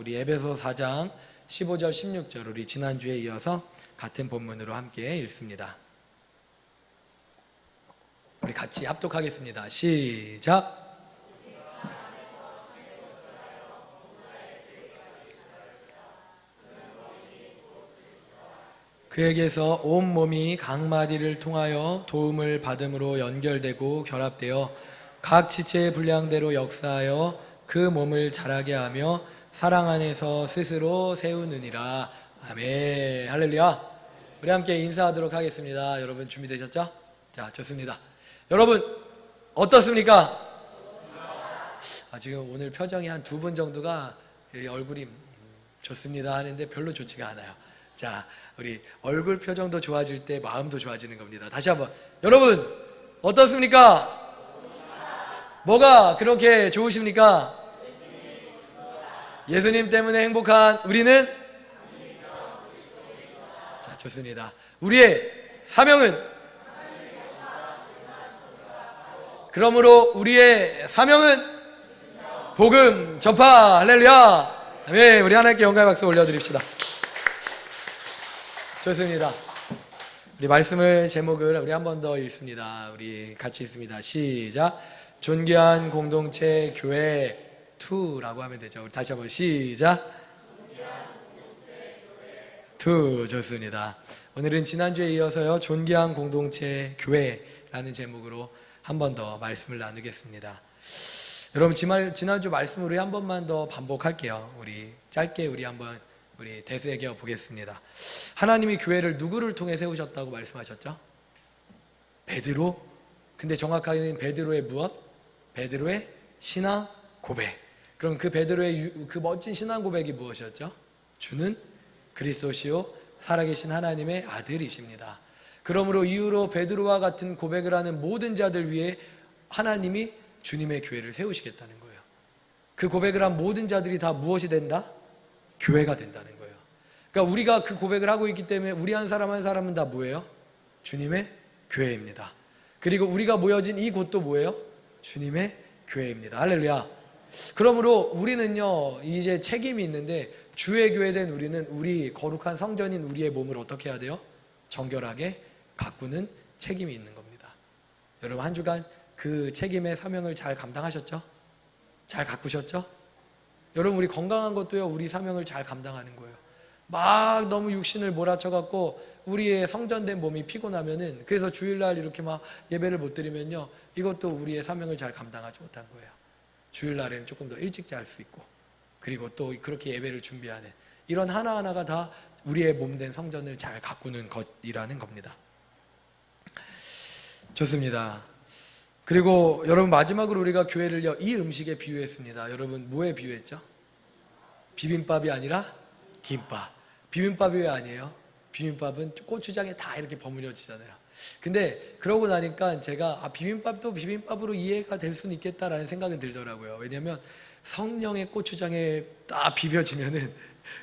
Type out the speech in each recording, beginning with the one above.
우리 에베소 4장 15절 16절 우리 지난주에 이어서 같은 본문으로 함께 읽습니다. 우리 같이 합독하겠습니다. 시작. 그에게서 온 몸이 각 마디를 통하여 도움을 받음으로 연결되고 결합되어 각 지체의 분량대로 역사하여 그 몸을 자라게 하며 사랑 안에서 스스로 세우느니라. 아멘. 할렐루야. 우리 함께 인사하도록 하겠습니다. 여러분 준비되셨죠? 자, 좋습니다. 여러분 어떻습니까? 지금 오늘 표정이 한 두 분 정도가 얼굴이 좋습니다 하는데 별로 좋지가 않아요. 자, 우리 얼굴 표정도 좋아질 때 마음도 좋아지는 겁니다. 다시 한번. 여러분 어떻습니까? 뭐가 그렇게 좋으십니까? 예수님 때문에 행복한 우리는? 자, 좋습니다. 우리의 사명은? 그러므로 우리의 사명은? 복음 전파. 할렐루야. 아멘. 우리 하나님께 영광의 박수 올려드립시다. 좋습니다. 우리 말씀을 제목을 우리 한 번 더 읽습니다. 우리 같이 읽습니다. 시작. 존귀한 공동체 교회 2라고 하면 되죠. 우리 다시 한번 시작. 2. 좋습니다. 오늘은 지난주에 이어서요, 존귀한 공동체 교회라는 제목으로 한 번 더 말씀을 나누겠습니다. 여러분 지난주 말씀을 우리 한 번만 더 반복할게요. 우리 짧게 우리 대수에게 보겠습니다. 하나님이 교회를 누구를 통해 세우셨다고 말씀하셨죠? 베드로. 근데 정확하게는 베드로의 무엇? 베드로의 신앙 고백. 그럼 그 베드로의 그 멋진 신앙 고백이 무엇이었죠? 주는 그리스도시요 살아계신 하나님의 아들이십니다. 그러므로 이후로 베드로와 같은 고백을 하는 모든 자들 위해 하나님이 주님의 교회를 세우시겠다는 거예요. 그 고백을 한 모든 자들이 다 무엇이 된다? 교회가 된다는 거예요. 그러니까 우리가 그 고백을 하고 있기 때문에 우리 한 사람 한 사람은 다 뭐예요? 주님의 교회입니다. 그리고 우리가 모여진 이 곳도 뭐예요? 주님의 교회입니다. 할렐루야. 그러므로 우리는요, 이제 책임이 있는데 주의 교회 된 우리는 우리 거룩한 성전인 우리의 몸을 어떻게 해야 돼요? 정결하게 가꾸는 책임이 있는 겁니다. 여러분 한 주간 그 책임의 사명을 잘 감당하셨죠? 잘 가꾸셨죠? 여러분 우리 건강한 것도요, 우리 사명을 잘 감당하는 거예요. 막 너무 육신을 몰아쳐갖고 우리의 성전된 몸이 피곤하면은, 그래서 주일날 이렇게 막 예배를 못 드리면요, 이것도 우리의 사명을 잘 감당하지 못한 거예요. 주일날에는 조금 더 일찍 잘 수 있고, 그리고 또 그렇게 예배를 준비하는 이런 하나하나가 다 우리의 몸된 성전을 잘 가꾸는 것이라는 겁니다. 좋습니다. 그리고 여러분 마지막으로 우리가 교회를요, 이 음식에 비유했습니다. 여러분 뭐에 비유했죠? 비빔밥이 아니라 김밥. 비빔밥이 왜 아니에요? 비빔밥은 고추장에 다 이렇게 버무려지잖아요. 근데 그러고 나니까 제가 비빔밥도 비빔밥으로 이해가 될 수는 있겠다라는 생각이 들더라고요. 왜냐하면 성령의 고추장에 딱 비벼지면은,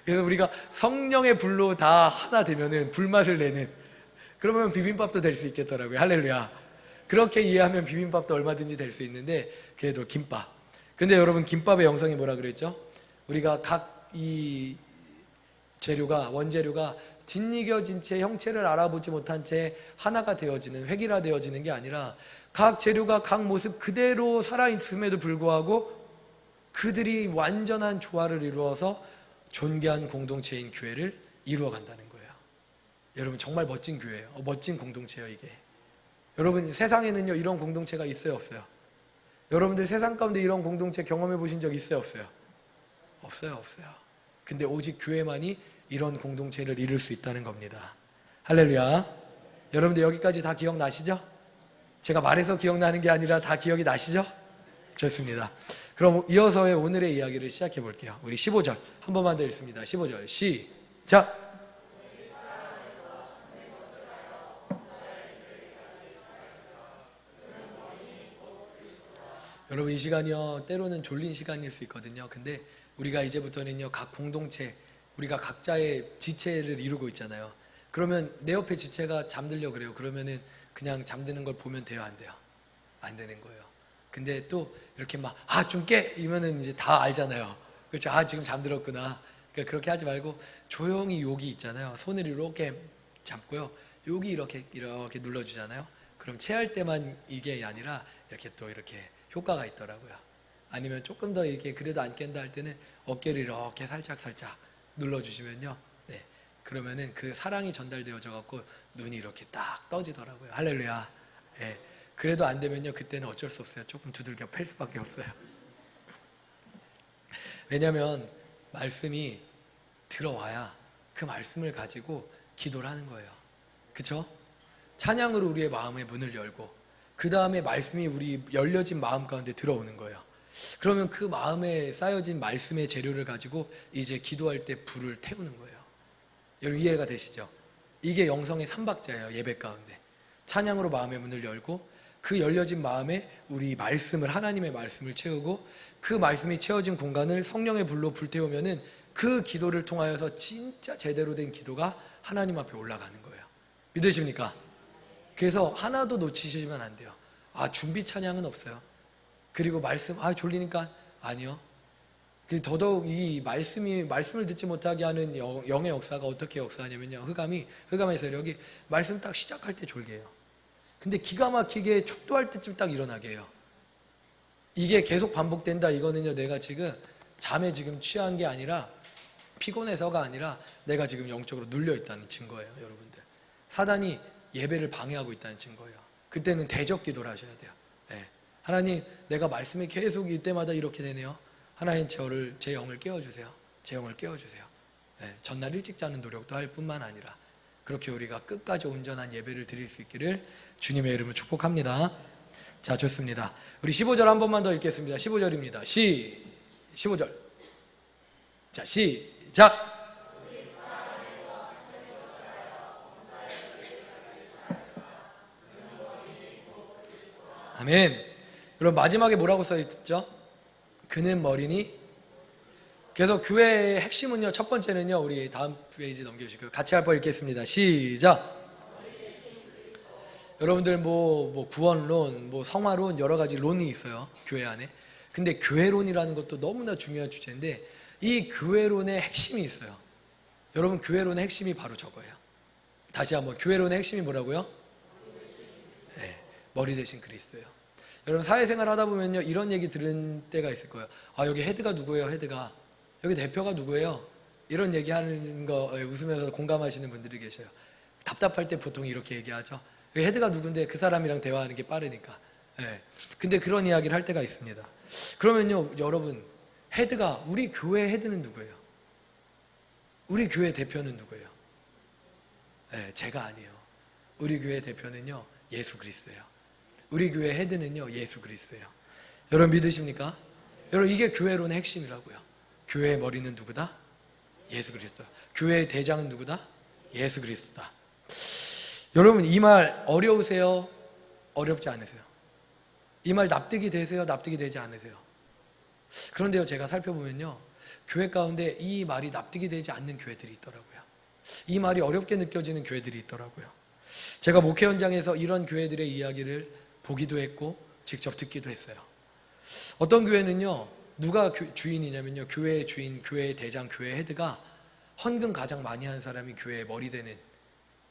그래서 우리가 성령의 불로 다 하나 되면은 불맛을 내는, 그러면 비빔밥도 될 수 있겠더라고요. 할렐루야. 그렇게 이해하면 비빔밥도 얼마든지 될 수 있는데, 그래도 김밥. 근데 여러분 김밥의 영성이 뭐라 그랬죠? 우리가 각 이 재료가, 원재료가 짓이겨진 채 형체를 알아보지 못한 채 하나가 되어지는, 획일화되어지는 게 아니라 각 재료가 각 모습 그대로 살아있음에도 불구하고 그들이 완전한 조화를 이루어서 존귀한 공동체인 교회를 이루어간다는 거예요. 여러분 정말 멋진 교회예요. 멋진 공동체예요 이게. 여러분 세상에는요 이런 공동체가 있어요 없어요? 여러분들 세상 가운데 이런 공동체 경험해 보신 적 있어요 없어요? 없어요. 근데 오직 교회만이 이런 공동체를 이룰 수 있다는 겁니다. 할렐루야. 여러분들 여기까지 다 기억나시죠? 제가 말해서 기억나는 게 아니라 다 기억이 나시죠? 좋습니다. 그럼 이어서의 오늘의 이야기를 시작해 볼게요. 우리 15절 한 번만 더 읽습니다. 15절 시작. 여러분 이 시간이요 때로는 졸린 시간일 수 있거든요. 근데 우리가 이제부터는요 각 공동체, 우리가 각자의 지체를 이루고 있잖아요. 그러면 내 옆에 지체가 잠들려 그래요. 그러면은 그냥 잠드는 걸 보면 돼요 안 돼요? 안 되는 거예요. 근데 또 이렇게 막 좀 깨 이러면은 이제 다 알잖아요. 그렇죠. 아, 지금 잠들었구나. 그러니까 그렇게 하지 말고 조용히 여기 있잖아요. 손을 이렇게 잡고요. 여기 이렇게 눌러주잖아요. 그럼 체할 때만 이게 아니라 이렇게 또 이렇게 효과가 있더라고요. 아니면 조금 더 이렇게 그래도 안 깬다 할 때는 어깨를 이렇게 살짝 눌러주시면요. 네. 그러면은 그 사랑이 전달되어져 갖고 눈이 이렇게 딱 떠지더라고요. 할렐루야. 네. 그래도 안 되면요. 그때는 어쩔 수 없어요. 조금 두들겨 팰 수밖에 없어요. 왜냐하면 말씀이 들어와야 그 말씀을 가지고 기도를 하는 거예요. 그쵸? 찬양으로 우리의 마음의 문을 열고 그 다음에 말씀이 우리 열려진 마음 가운데 들어오는 거예요. 그러면 그 마음에 쌓여진 말씀의 재료를 가지고 이제 기도할 때 불을 태우는 거예요. 여러분 이해가 되시죠? 이게 영성의 3박자예요. 예배 가운데 찬양으로 마음의 문을 열고 그 열려진 마음에 우리 말씀을, 하나님의 말씀을 채우고 그 말씀이 채워진 공간을 성령의 불로 불태우면은 그 기도를 통하여서 진짜 제대로 된 기도가 하나님 앞에 올라가는 거예요. 믿으십니까? 그래서 하나도 놓치시면 안 돼요. 아, 준비 찬양은 없어요. 그리고 말씀, 아, 졸리니까 아니요. 더더욱 이 말씀을 듣지 못하게 하는 영의 역사가 어떻게 역사하냐면요. 흑암의 세력이 말씀 딱 시작할 때 졸게요. 근데 기가 막히게 축도할 때쯤 딱 일어나게 해요. 이게 계속 반복된다. 이거는요, 내가 지금 잠에 지금 취한 게 아니라 피곤해서가 아니라 내가 지금 영적으로 눌려있다는 증거예요. 여러분들, 사단이 예배를 방해하고 있다는 증거예요. 그때는 대적 기도를 하셔야 돼요. 네. 하나님, 내가 말씀에 계속 이때마다 이렇게 되네요. 하나님, 제 영을 깨워주세요. 제 영을 깨워주세요. 네. 전날 일찍 자는 노력도 할 뿐만 아니라 그렇게 우리가 끝까지 온전한 예배를 드릴 수 있기를 주님의 이름으로 축복합니다. 자, 좋습니다. 우리 15절 한 번만 더 읽겠습니다. 15절입니다. 15절. 자, 시작. 아멘. 여러분, 마지막에 뭐라고 써있죠? 그는 머리니. 그래서 교회의 핵심은요, 첫 번째는요, 우리 다음 페이지 넘겨주시고요. 같이 할 번 읽겠습니다. 시작. 여러분들 뭐 구원론, 뭐 성화론, 여러 가지 론이 있어요. 교회 안에. 근데 교회론이라는 것도 너무나 중요한 주제인데 이 교회론의 핵심이 있어요. 여러분, 교회론의 핵심이 바로 저거예요. 다시 한번, 교회론의 핵심이 뭐라고요? 네, 머리 대신 그리스도예요. 여러분, 사회생활 하다 보면요, 이런 얘기 들은 때가 있을 거예요. 아, 여기 헤드가 누구예요? 헤드가. 여기 대표가 누구예요? 이런 얘기하는 거 웃으면서 공감하시는 분들이 계셔요. 답답할 때 보통 이렇게 얘기하죠. 헤드가 누군데 그 사람이랑 대화하는 게 빠르니까. 네. 근데 그런 이야기를 할 때가 있습니다. 그러면요, 여러분, 우리 교회 헤드는 누구예요? 우리 교회 대표는 누구예요? 네, 제가 아니에요. 우리 교회 대표는요, 예수 그리스도예요. 우리 교회 헤드는요, 예수 그리스도예요. 여러분, 믿으십니까? 여러분, 이게 교회론의 핵심이라고요. 교회의 머리는 누구다? 예수 그리스도. 교회의 대장은 누구다? 예수 그리스도다. 여러분, 이 말 어려우세요? 어렵지 않으세요? 이 말 납득이 되세요? 납득이 되지 않으세요? 그런데요, 제가 살펴보면요, 교회 가운데 이 말이 납득이 되지 않는 교회들이 있더라고요. 이 말이 어렵게 느껴지는 교회들이 있더라고요. 제가 목회 현장에서 이런 교회들의 이야기를 보기도 했고 직접 듣기도 했어요. 어떤 교회는요, 누가 주인이냐면요, 교회의 주인, 교회의 대장, 교회 헤드가 헌금 가장 많이 한 사람이 교회의 머리 되는,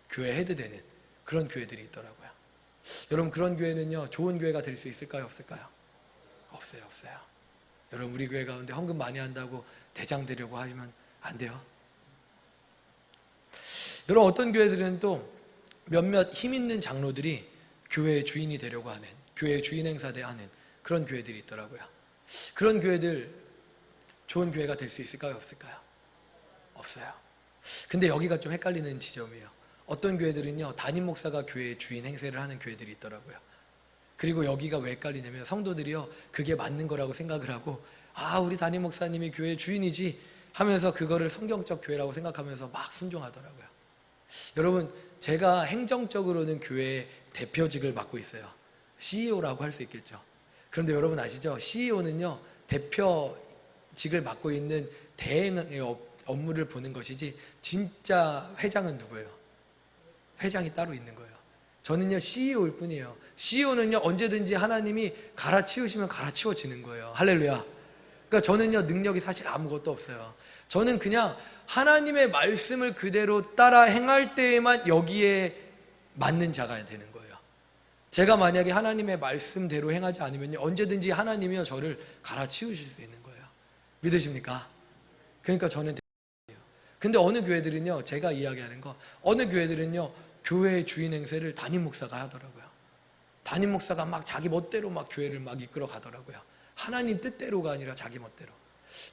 교회 헤드 되는 그런 교회들이 있더라고요. 여러분, 그런 교회는요, 좋은 교회가 될 수 있을까요? 없을까요? 없어요. 여러분, 우리 교회 가운데 헌금 많이 한다고 대장 되려고 하면 안 돼요. 여러분, 어떤 교회들은 또 몇몇 힘 있는 장로들이 교회의 주인이 되려고 하는, 교회의 주인 행사대 하는 그런 교회들이 있더라고요. 그런 교회들 좋은 교회가 될 수 있을까요? 없을까요? 없어요. 근데 여기가 좀 헷갈리는 지점이에요. 어떤 교회들은요, 담임 목사가 교회의 주인 행세를 하는 교회들이 있더라고요. 그리고 여기가 왜 헷갈리냐면 성도들이요, 그게 맞는 거라고 생각을 하고, 아, 우리 담임 목사님이 교회의 주인이지 하면서 그거를 성경적 교회라고 생각하면서 막 순종하더라고요. 여러분, 제가 행정적으로는 교회의 대표직을 맡고 있어요. CEO라고 할 수 있겠죠. 그런데 여러분 아시죠? CEO는요, 대표직을 맡고 있는 대행의 업무를 보는 것이지 진짜 회장은 누구예요? 회장이 따로 있는 거예요. 저는요, CEO일 뿐이에요. CEO는요, 언제든지 하나님이 갈아치우시면 갈아치워지는 거예요. 할렐루야. 그러니까 저는요, 능력이 사실 아무것도 없어요. 저는 그냥 하나님의 말씀을 그대로 따라 행할 때에만 여기에 맞는 자가 되는 거예요. 제가 만약에 하나님의 말씀대로 행하지 않으면요, 언제든지 하나님이요 저를 갈아치우실 수 있는 거예요. 믿으십니까? 그러니까 저는 근데 어느 교회들은요, 제가 이야기하는 거, 어느 교회들은요 교회의 주인 행세를 담임 목사가 하더라고요. 담임 목사가 막 자기 멋대로 막 교회를 막 이끌어 가더라고요. 하나님 뜻대로가 아니라 자기 멋대로.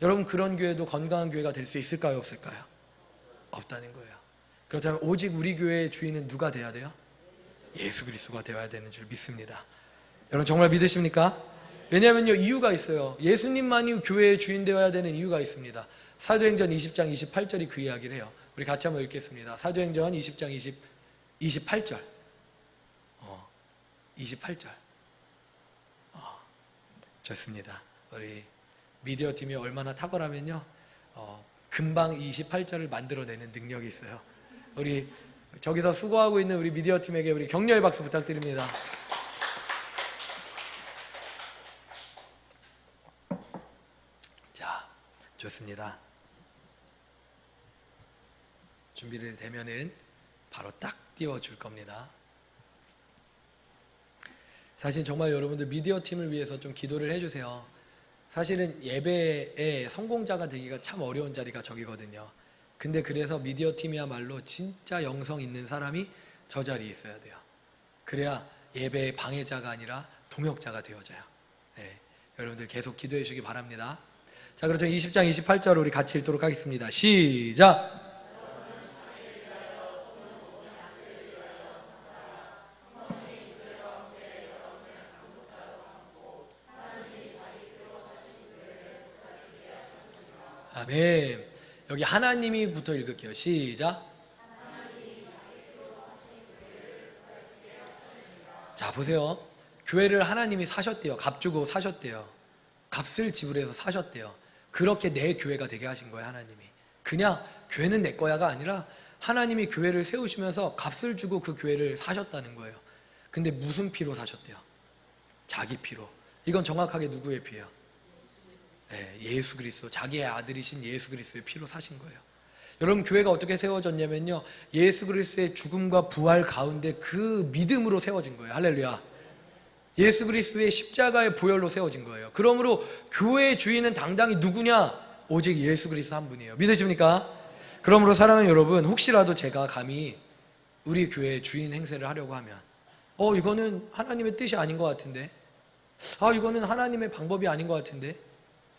여러분, 그런 교회도 건강한 교회가 될 수 있을까요, 없을까요? 없다는 거예요. 그렇다면 오직 우리 교회의 주인은 누가 돼야 돼요? 예수 그리스도가 되어야 되는 줄 믿습니다. 여러분, 정말 믿으십니까? 왜냐하면요, 이유가 있어요. 예수님만이 교회의 주인 되어야 되는 이유가 있습니다. 사도행전 20장 28절이 그 이야기를 해요. 우리 같이 한번 읽겠습니다. 사도행전 20장 28절. 28절. 좋습니다. 우리 미디어 팀이 얼마나 탁월하면요, 금방 28절을 만들어내는 능력이 있어요. 우리 저기서 수고하고 있는 우리 미디어 팀에게 우리 격려의 박수 부탁드립니다. 자, 좋습니다. 준비를 되면은 바로 딱 띄워줄 겁니다. 사실 정말 여러분들 미디어 팀을 위해서 좀 기도를 해주세요. 사실은 예배의 성공자가 되기가 참 어려운 자리가 저기거든요. 근데 그래서 미디어 팀이야말로 진짜 영성 있는 사람이 저 자리에 있어야 돼요. 그래야 예배의 방해자가 아니라 동역자가 되어져요. 네, 여러분들 계속 기도해 주시기 바랍니다. 자, 그렇죠. 20장 28절 우리 같이 읽도록 하겠습니다. 시작! 아멘. 여기 하나님이부터 읽을게요. 시작. 자, 보세요. 교회를 하나님이 사셨대요. 값 주고 사셨대요. 값을 지불해서 사셨대요. 그렇게 내 교회가 되게 하신 거예요, 하나님이. 그냥 교회는 내 거야가 아니라 하나님이 교회를 세우시면서 값을 주고 그 교회를 사셨다는 거예요. 근데 무슨 피로 사셨대요? 자기 피로. 이건 정확하게 누구의 피예요? 네, 예수 그리스도, 자기의 아들이신 예수 그리스도의 피로 사신 거예요. 여러분, 교회가 어떻게 세워졌냐면요, 예수 그리스도의 죽음과 부활 가운데 그 믿음으로 세워진 거예요. 할렐루야. 예수 그리스도의 십자가의 보혈로 세워진 거예요. 그러므로 교회의 주인은 당당히 누구냐? 오직 예수 그리스도 한 분이에요. 믿으십니까? 그러므로 사랑하는 여러분, 혹시라도 제가 감히 우리 교회의 주인 행세를 하려고 하면 이거는 하나님의 뜻이 아닌 것 같은데, 이거는 하나님의 방법이 아닌 것 같은데,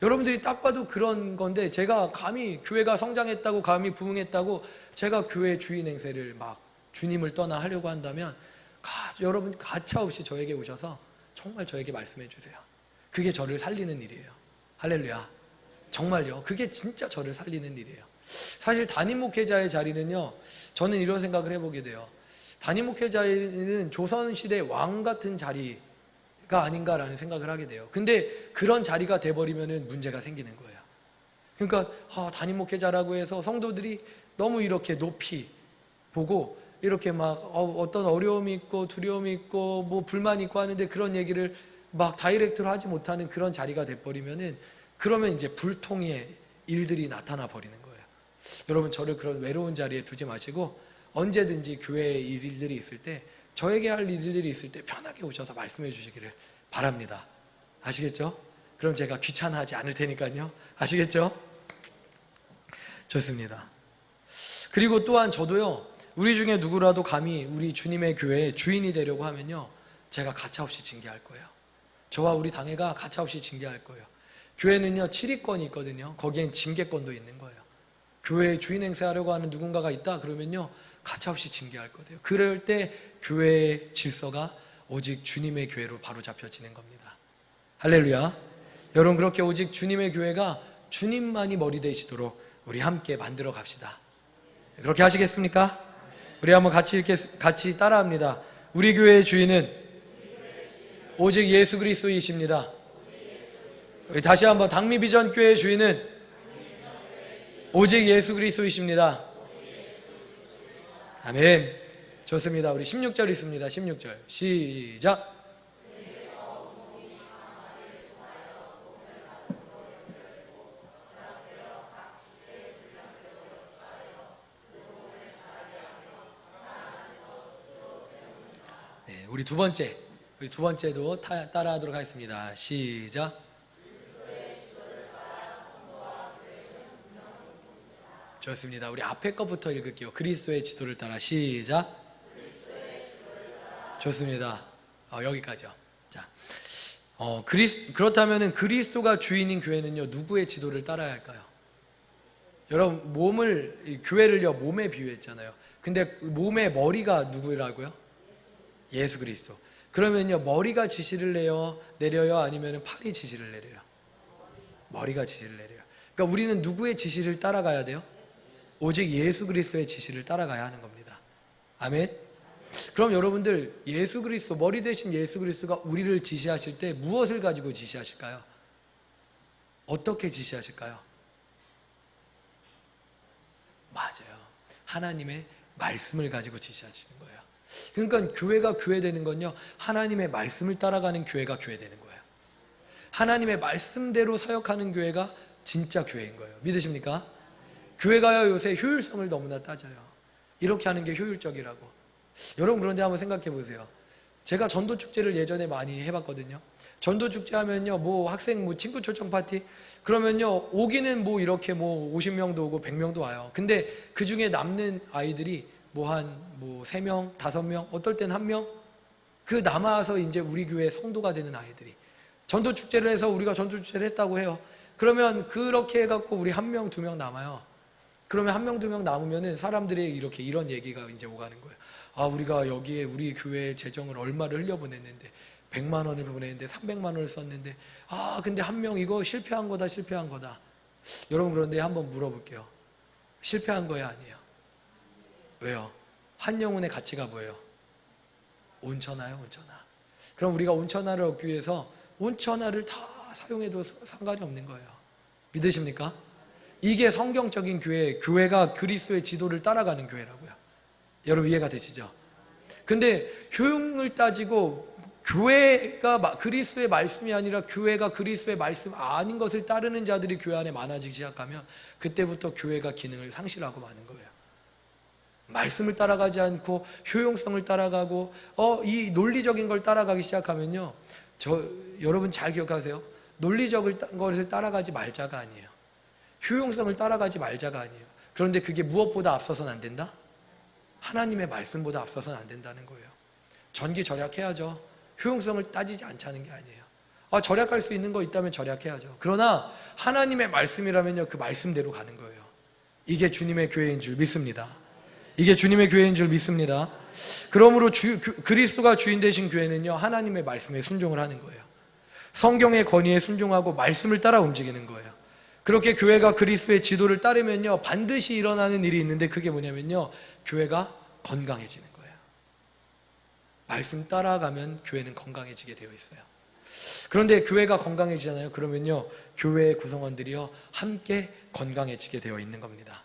여러분들이 딱 봐도 그런 건데, 제가 감히 교회가 성장했다고, 감히 부흥했다고 제가 교회 주인 행세를 막 주님을 떠나 하려고 한다면 여러분 가차없이 저에게 오셔서 정말 저에게 말씀해 주세요. 그게 저를 살리는 일이에요. 할렐루야. 정말요. 그게 진짜 저를 살리는 일이에요. 사실 담임 목회자의 자리는요, 저는 이런 생각을 해보게 돼요. 담임 목회자는 조선시대 왕 같은 자리가 아닌가라는 생각을 하게 돼요. 근데 그런 자리가 돼버리면 문제가 생기는 거예요. 그러니까 담임 목회자라고 해서 성도들이 너무 이렇게 높이 보고 이렇게 막 어떤 어려움이 있고 두려움이 있고 뭐 불만이 있고 하는데 그런 얘기를 막 다이렉트로 하지 못하는 그런 자리가 돼버리면은, 그러면 이제 불통의 일들이 나타나 버리는 거예요. 여러분, 저를 그런 외로운 자리에 두지 마시고 언제든지 교회에 일들이 있을 때, 저에게 할 일들이 있을 때 편하게 오셔서 말씀해 주시기를 바랍니다. 아시겠죠? 그럼 제가 귀찮아하지 않을 테니까요. 아시겠죠? 좋습니다. 그리고 또한 저도요, 우리 중에 누구라도 감히 우리 주님의 교회의 주인이 되려고 하면요, 제가 가차없이 징계할 거예요. 저와 우리 당회가 가차없이 징계할 거예요. 교회는요, 치리권이 있거든요. 거기엔 징계권도 있는 거예요. 교회의 주인 행세하려고 하는 누군가가 있다 그러면요, 가차없이 징계할 거예요. 그럴 때 교회의 질서가 오직 주님의 교회로 바로 잡혀지는 겁니다. 할렐루야. 여러분, 그렇게 오직 주님의 교회가 주님만이 머리 되시도록 우리 함께 만들어 갑시다. 그렇게 하시겠습니까? 우리 한번 같이 따라합니다. 우리 교회의 주인은 오직 예수 그리스도이십니다. 우리 다시 한번, 당미비전교회의 주인은 오직 예수 그리스도이십니다. 아멘. 좋습니다. 우리 16절 있습니다. 16절 시작. 우리 두 번째도 따라하도록 하겠습니다. 시작. 좋습니다. 우리 앞에 것부터 읽을게요. 그리스도의 지도를 따라. 시작. 좋습니다. 여기까지요. 자, 그렇다면은 그리스도가 주인인 교회는요, 누구의 지도를 따라야 할까요? 여러분, 교회를요, 몸에 비유했잖아요. 근데 몸의 머리가 누구라고요? 예수 그리스도. 그러면요, 머리가 지시를 내려요? 아니면 팔이 지시를 내려요? 머리가 지시를 내려요. 그러니까 우리는 누구의 지시를 따라가야 돼요? 오직 예수 그리스도의 지시를 따라가야 하는 겁니다. 아멘? 그럼 여러분들, 예수 그리스도, 머리 대신 예수 그리스도가 우리를 지시하실 때 무엇을 가지고 지시하실까요? 어떻게 지시하실까요? 맞아요. 하나님의 말씀을 가지고 지시하시는 거예요. 그러니까 교회가 교회 되는 건요, 하나님의 말씀을 따라가는 교회가 교회 되는 거예요. 하나님의 말씀대로 사역하는 교회가 진짜 교회인 거예요. 믿으십니까? 교회가요, 요새 효율성을 너무나 따져요. 이렇게 하는 게 효율적이라고. 여러분, 그런데 한번 생각해 보세요. 제가 전도축제를 예전에 많이 해봤거든요. 전도축제 하면요, 학생 친구 초청 파티, 그러면요, 오기는 이렇게 50명도 오고 100명도 와요. 근데 그 중에 남는 아이들이 한 3명, 5명, 어떨 땐 1명? 그 남아서 이제 우리 교회 성도가 되는 아이들이. 전도축제를 해서 우리가 전도축제를 했다고 해요. 그러면 그렇게 해갖고 우리 1명, 2명 남아요. 그러면 1명, 2명 남으면은 사람들이 이런 얘기가 이제 오가는 거예요. 우리가 여기에 우리 교회 재정을 얼마를 흘려보냈는데, 100만 원을 보냈는데 300만 원을 썼는데, 근데 1명 이거 실패한 거다. 여러분, 그런데 한번 물어볼게요. 실패한 거야, 아니에요? 왜요? 한 영혼의 가치가 뭐예요? 온천하요, 온천하. 그럼 우리가 온천하를 얻기 위해서 온천하를 다 사용해도 상관이 없는 거예요. 믿으십니까? 이게 성경적인 교회가 그리스도의 지도를 따라가는 교회라고요. 여러분, 이해가 되시죠? 근데 효용을 따지고 교회가 그리스도의 말씀이 아니라 교회가 그리스도의 말씀 아닌 것을 따르는 자들이 교회 안에 많아지기 시작하면 그때부터 교회가 기능을 상실하고 마는 거예요. 말씀을 따라가지 않고 효용성을 따라가고 이 논리적인 걸 따라가기 시작하면요, 여러분 잘 기억하세요. 논리적인 것을 따라가지 말자가 아니에요. 효용성을 따라가지 말자가 아니에요. 그런데 그게 무엇보다 앞서서는 안 된다? 하나님의 말씀보다 앞서서는 안 된다는 거예요. 전기 절약해야죠. 효용성을 따지지 않자는 게 아니에요. 절약할 수 있는 거 있다면 절약해야죠. 그러나 하나님의 말씀이라면요, 그 말씀대로 가는 거예요. 이게 주님의 교회인 줄 믿습니다. 이게 주님의 교회인 줄 믿습니다. 그러므로 그리스도가 주인 되신 교회는요, 하나님의 말씀에 순종을 하는 거예요. 성경의 권위에 순종하고 말씀을 따라 움직이는 거예요. 그렇게 교회가 그리스도의 지도를 따르면요, 반드시 일어나는 일이 있는데 그게 뭐냐면요, 교회가 건강해지는 거예요. 말씀 따라가면 교회는 건강해지게 되어 있어요. 그런데 교회가 건강해지잖아요. 그러면요, 교회의 구성원들이요, 함께 건강해지게 되어 있는 겁니다.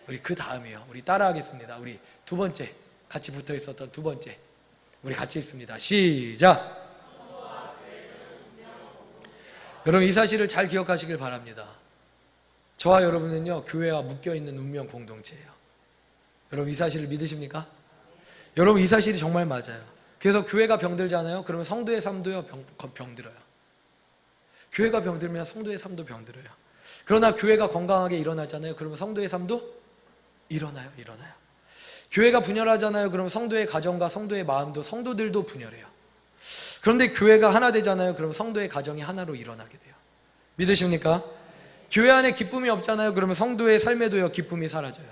우리 그 다음이요, 우리 따라하겠습니다. 우리 두 번째, 같이 붙어 있었던 두 번째, 우리 같이 읽습니다. 시작! 여러분, 이 사실을 잘 기억하시길 바랍니다. 저와 여러분은요, 교회와 묶여있는 운명 공동체예요. 여러분, 이 사실을 믿으십니까? 여러분, 이 사실이 정말 맞아요. 그래서 교회가 병들잖아요. 그러면 성도의 삶도요, 병들어요. 교회가 병들면 성도의 삶도 병들어요. 그러나 교회가 건강하게 일어나잖아요. 그러면 성도의 삶도 일어나요. 교회가 분열하잖아요. 그러면 성도의 가정과 성도의 마음도, 성도들도 분열해요. 그런데 교회가 하나 되잖아요. 그러면 성도의 가정이 하나로 일어나게 돼요. 믿으십니까? 교회 안에 기쁨이 없잖아요. 그러면 성도의 삶에도요, 기쁨이 사라져요.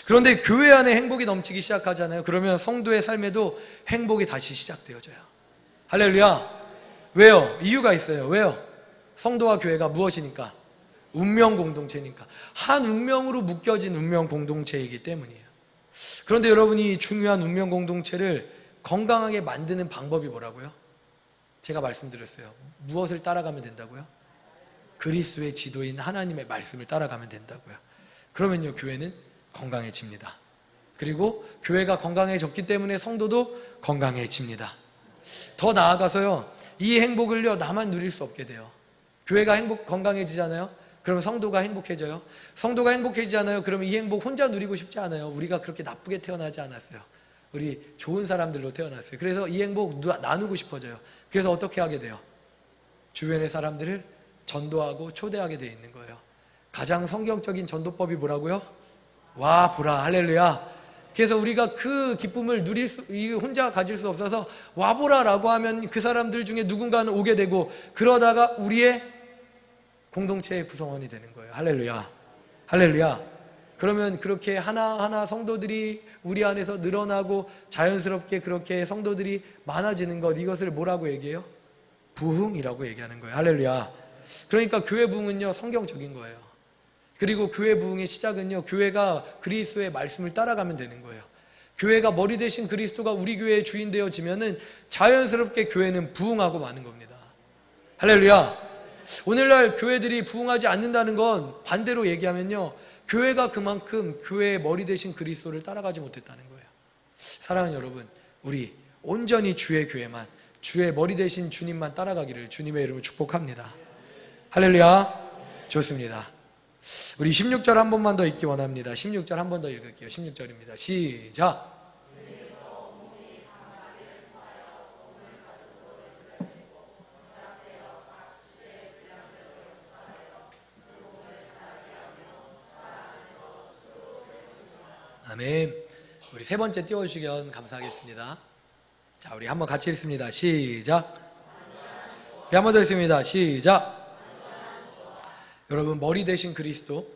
그런데 교회 안에 행복이 넘치기 시작하잖아요. 그러면 성도의 삶에도 행복이 다시 시작되어져요. 할렐루야. 왜요? 이유가 있어요. 왜요? 성도와 교회가 무엇이니까? 운명 공동체니까. 한 운명으로 묶여진 운명 공동체이기 때문이에요. 그런데 여러분이 중요한 운명 공동체를 건강하게 만드는 방법이 뭐라고요? 제가 말씀드렸어요. 무엇을 따라가면 된다고요? 그리스도의 지도인 하나님의 말씀을 따라가면 된다고요. 그러면요, 교회는 건강해집니다. 그리고 교회가 건강해졌기 때문에 성도도 건강해집니다. 더 나아가서요, 이 행복을요, 나만 누릴 수 없게 돼요. 교회가 건강해지잖아요. 그러면 성도가 행복해져요. 성도가 행복해지잖아요. 그러면 이 행복 혼자 누리고 싶지 않아요. 우리가 그렇게 나쁘게 태어나지 않았어요. 우리 좋은 사람들로 태어났어요. 그래서 이 행복 나누고 싶어져요. 그래서 어떻게 하게 돼요? 주변의 사람들을 전도하고 초대하게 돼 있는 거예요. 가장 성경적인 전도법이 뭐라고요? 와 보라, 할렐루야. 그래서 우리가 그 기쁨을 혼자 가질 수 없어서 와 보라라고 하면 그 사람들 중에 누군가는 오게 되고, 그러다가 우리의 공동체의 구성원이 되는 거예요. 할렐루야, 할렐루야. 그러면 그렇게 하나하나 성도들이 우리 안에서 늘어나고 자연스럽게 그렇게 성도들이 많아지는 것, 이것을 뭐라고 얘기해요? 부흥이라고 얘기하는 거예요. 할렐루야. 그러니까 교회 부흥은요, 성경적인 거예요. 그리고 교회 부흥의 시작은요, 교회가 그리스도의 말씀을 따라가면 되는 거예요. 교회가 머리 대신 그리스도가 우리 교회의 주인 되어지면은 자연스럽게 교회는 부흥하고 마는 겁니다. 할렐루야. 오늘날 교회들이 부흥하지 않는다는 건 반대로 얘기하면요, 교회가 그만큼 교회의 머리 대신 그리스도를 따라가지 못했다는 거예요. 사랑하는 여러분, 우리 온전히 주의 교회만, 주의 머리 대신 주님만 따라가기를 주님의 이름으로 축복합니다. 할렐루야. 좋습니다. 우리 16절 한 번만 더 읽기 원합니다. 16절 한 번 더 읽을게요. 16절입니다. 시작. 아멘. 우리 세 번째 띄워주시면 감사하겠습니다. 자, 우리 한번 같이 읽습니다. 시작. 우리 한 번 더 읽습니다. 시작. 여러분, 머리 대신 그리스도,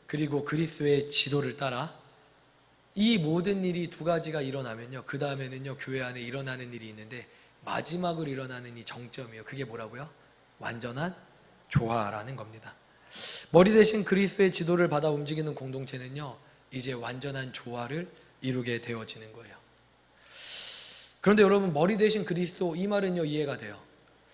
그리고 그리스도의 지도를 따라 이 모든 일이 두 가지가 일어나면요, 그 다음에는요, 교회 안에 일어나는 일이 있는데, 마지막으로 일어나는 이 정점이에요. 그게 뭐라고요? 완전한 조화라는 겁니다. 머리 대신 그리스도의 지도를 받아 움직이는 공동체는요, 이제 완전한 조화를 이루게 되어지는 거예요. 그런데 여러분, 머리 대신 그리스도, 이 말은요, 이해가 돼요.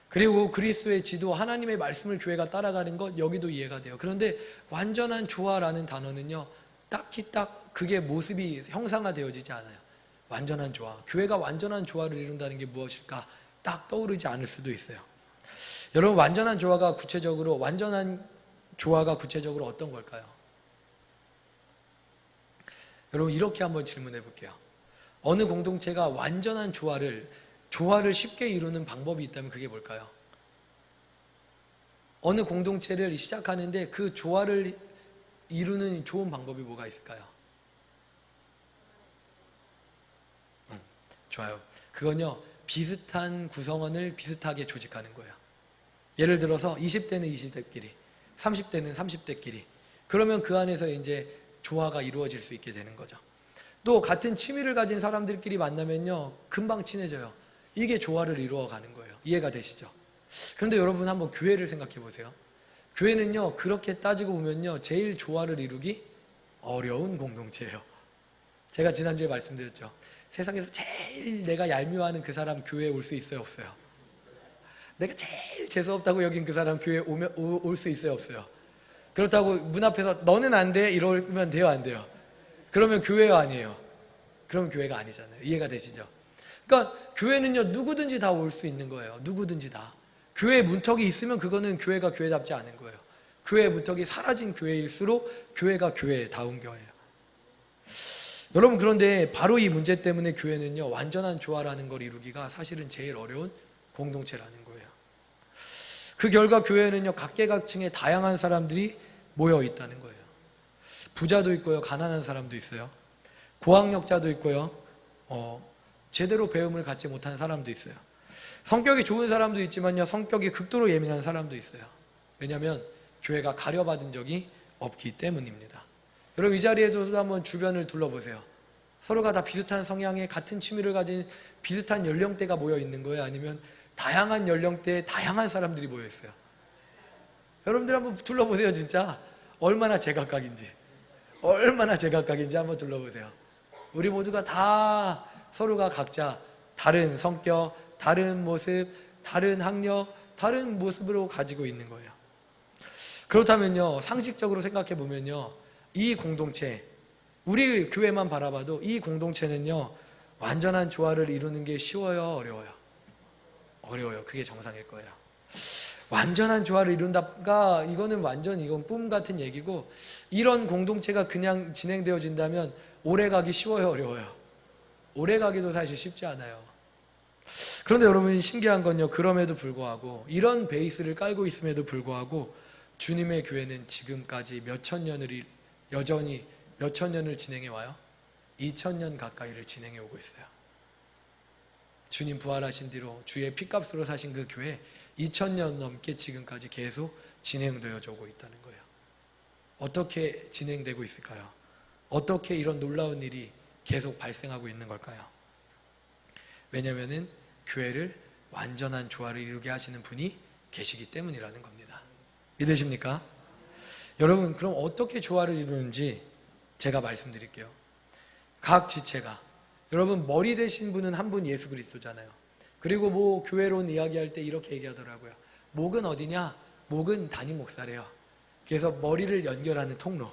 그리고 그리스도의 지도, 하나님의 말씀을 교회가 따라가는 것, 여기도 이해가 돼요. 그런데 완전한 조화라는 단어는요, 딱히 딱 그게 모습이 형상화되어지지 않아요. 완전한 조화, 교회가 완전한 조화를 이룬다는 게 무엇일까 딱 떠오르지 않을 수도 있어요. 여러분, 완전한 조화가 구체적으로 어떤 걸까요? 여러분, 이렇게 한번 질문해 볼게요. 어느 공동체가 완전한 조화를 쉽게 이루는 방법이 있다면 그게 뭘까요? 어느 공동체를 시작하는데 그 조화를 이루는 좋은 방법이 뭐가 있을까요? 좋아요. 그건요, 비슷한 구성원을 비슷하게 조직하는 거예요. 예를 들어서 20대는 20대끼리, 30대는 30대끼리. 그러면 그 안에서 이제 조화가 이루어질 수 있게 되는 거죠. 또 같은 취미를 가진 사람들끼리 만나면요, 금방 친해져요. 이게 조화를 이루어가는 거예요. 이해가 되시죠? 그런데 여러분, 한번 교회를 생각해 보세요. 교회는요, 그렇게 따지고 보면요, 제일 조화를 이루기 어려운 공동체예요. 제가 지난주에 말씀드렸죠. 세상에서 제일 내가 얄미워하는 그 사람 교회에 올 수 있어요, 없어요? 내가 제일 재수없다고 여긴 그 사람 교회에 올 수 있어요, 없어요? 그렇다고 문 앞에서 너는 안 돼? 이러면 돼요, 안 돼요? 그러면 교회가 아니에요. 그러면 교회가 아니잖아요. 이해가 되시죠? 그러니까 교회는요, 누구든지 다 올 수 있는 거예요. 누구든지 다. 교회 문턱이 있으면 그거는 교회가 교회답지 않은 거예요. 교회 문턱이 사라진 교회일수록 교회가 교회다운 거예요. 여러분, 그런데 바로 이 문제 때문에 교회는요, 완전한 조화라는 걸 이루기가 사실은 제일 어려운 공동체라는 거예요. 그 결과 교회는요, 각계각층의 다양한 사람들이 모여 있다는 거예요. 부자도 있고요, 가난한 사람도 있어요. 고학력자도 있고요, 제대로 배움을 갖지 못한 사람도 있어요. 성격이 좋은 사람도 있지만요, 성격이 극도로 예민한 사람도 있어요. 왜냐하면 교회가 가려받은 적이 없기 때문입니다. 여러분, 이 자리에도 한번 주변을 둘러보세요. 서로가 다 비슷한 성향의 같은 취미를 가진 비슷한 연령대가 모여 있는 거예요? 아니면 다양한 연령대의 다양한 사람들이 모여 있어요? 여러분들 한번 둘러보세요. 진짜 얼마나 제각각인지 한번 둘러보세요. 우리 모두가 다 서로가 각자 다른 성격, 다른 모습, 다른 학력, 다른 모습으로 가지고 있는 거예요. 그렇다면요, 상식적으로 생각해 보면요, 이 공동체, 우리 교회만 바라봐도 이 공동체는요, 완전한 조화를 이루는 게 쉬워요, 어려워요? 어려워요. 그게 정상일 거예요. 완전한 조화를 이룬다가 이건 꿈 같은 얘기고, 이런 공동체가 그냥 진행되어진다면 오래 가기 쉬워요, 어려워요? 오래 가기도 사실 쉽지 않아요. 그런데 여러분 신기한 건요, 그럼에도 불구하고 이런 베이스를 깔고 있음에도 불구하고 주님의 교회는 지금까지 여전히 몇천 년을 진행해 와요? 2000년 가까이를 진행해 오고 있어요. 주님 부활하신 뒤로 주의 피값으로 사신 그 교회 2000년 넘게 지금까지 계속 진행되어 오고 있다는 거예요. 어떻게 진행되고 있을까요? 어떻게 이런 놀라운 일이 계속 발생하고 있는 걸까요? 왜냐하면 교회를 완전한 조화를 이루게 하시는 분이 계시기 때문이라는 겁니다. 믿으십니까? 여러분, 그럼 어떻게 조화를 이루는지 제가 말씀드릴게요. 각 지체가, 여러분 머리 되신 분은 한 분 예수 그리스도잖아요. 그리고 뭐 교회론 이야기할 때 이렇게 얘기하더라고요. 목은 어디냐? 목은 담임 목사래요. 그래서 머리를 연결하는 통로.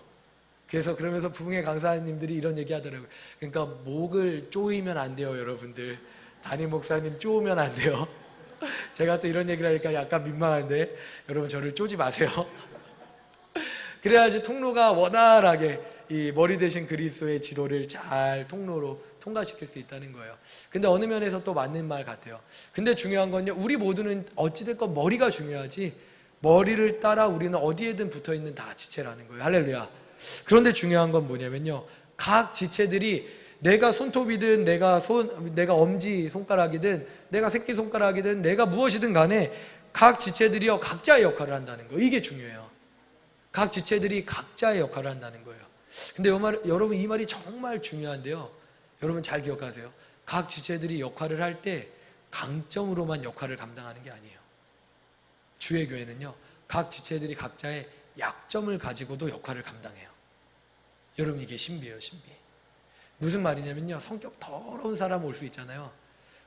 그래서 그러면서 부흥회 강사님들이 이런 얘기 하더라고요. 그러니까 목을 조이면 안 돼요, 여러분들. 담임 목사님 쪼으면 안 돼요. 제가 또 이런 얘기를 하니까 약간 민망한데 여러분 저를 쪼지 마세요. 그래야지 통로가 원활하게 이 머리 대신 그리스도의 지도를 잘 통로로 통과시킬 수 있다는 거예요. 근데 어느 면에서 또 맞는 말 같아요. 근데 중요한 건요, 우리 모두는 어찌됐건 머리가 중요하지, 머리를 따라 우리는 어디에든 붙어있는 다 지체라는 거예요. 할렐루야. 그런데 중요한 건 뭐냐면요, 각 지체들이 내가 손톱이든 내가 엄지 손가락이든 내가 새끼 손가락이든 내가 무엇이든 간에 각 지체들이요 각자의 역할을 한다는 거예요. 이게 중요해요. 각 지체들이 각자의 역할을 한다는 거예요. 근데 여러분 이 말이 정말 중요한데요, 여러분 잘 기억하세요. 각 지체들이 역할을 할 때 강점으로만 역할을 감당하는 게 아니에요. 주의 교회는요, 각 지체들이 각자의 약점을 가지고도 역할을 감당해요. 여러분 이게 신비예요, 신비. 무슨 말이냐면요, 성격 더러운 사람 올 수 있잖아요.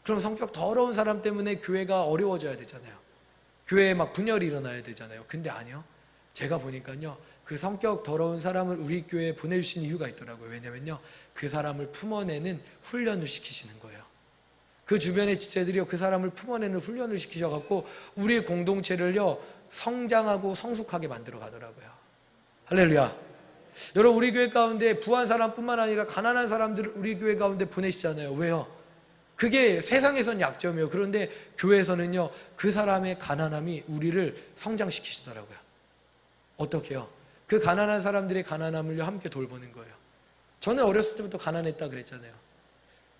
그럼 성격 더러운 사람 때문에 교회가 어려워져야 되잖아요. 교회에 막 분열이 일어나야 되잖아요. 근데 아니요, 제가 보니까요, 그 성격 더러운 사람을 우리 교회에 보내주신 이유가 있더라고요. 왜냐면요, 그 사람을 품어내는 훈련을 시키시는 거예요. 그 주변의 지체들이요, 그 사람을 품어내는 훈련을 시키셔갖고 우리 공동체를요 성장하고 성숙하게 만들어 가더라고요. 할렐루야. 여러분 우리 교회 가운데 부한 사람뿐만 아니라 가난한 사람들을 우리 교회 가운데 보내시잖아요. 왜요? 그게 세상에선 약점이에요. 그런데 교회에서는요, 그 사람의 가난함이 우리를 성장시키시더라고요. 어떻게요? 그 가난한 사람들의 가난함을요 함께 돌보는 거예요. 저는 어렸을 때부터 가난했다 그랬잖아요.